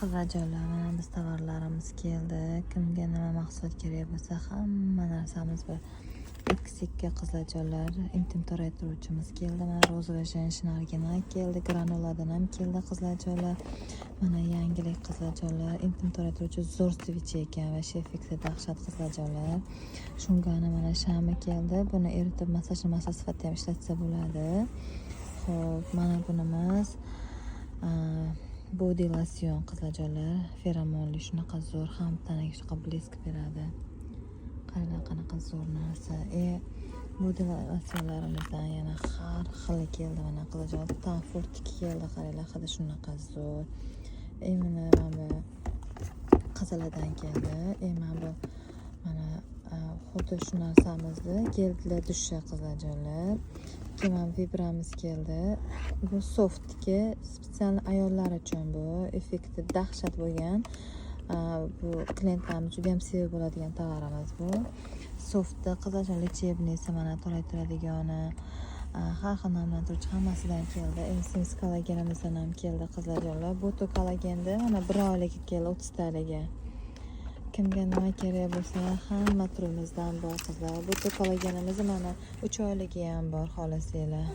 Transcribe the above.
Qizlarjonlar, mana biz tovarlarimiz keldi. Kimga nima mahsulot kerak bo'lsa, hamma narsamiz bor. Eksikka qizlarjonlar, intim toraytiruvchimiz keldi. Mana rozova jenshina original keldi. Granuladan ham keldi qizlarjonlar. Mana yangilik qizlarjonlar, intim toraytiruvchi zo'r switch ekan va shefiksi dahshat qizlarjonlar. Shungani mana shami keldi. Buni eritib massaj sifatida ham ishlatsa bo'ladi. Xo'p, mana bunimiz body lotion qizlarjonlar, feromonli shunaqa zo'r, ham tanaga shunaqa blesk beradi. Qaranglar qanaqa zo'r narsa. Body lotionlarimizdan yana har xili keldi mana qizlarjonlar. Tanfurtiki keldi, qaranglar, hidi shunaqa zo'r. Mana bu qizaladan keldi. Mana xuddi shu narsamizni geldilar dusha qizlarjonlar. Keyin vibramiz keldi. Bu softki, spetsial ayollar uchun bu effekti dahshat bo'lgan. Bu klientlarimiz juda ham sevib bo'ladigan tovarimiz bu. Softda qizlarjonlar lechebnisi mana toraytiradigani, har xil namlantiruvchi hammasidan keldi. Insens kollagenimizdan ham keldi qizlarjonlar. Boto kollagenda mana 1 oylik keldi, 30 talaga. Kimga nima kerak bo'lsa, hamma turimizdan bor qizlar. Boto kollagenimiz mana 3 oyligi ham bor, xohlasanglar.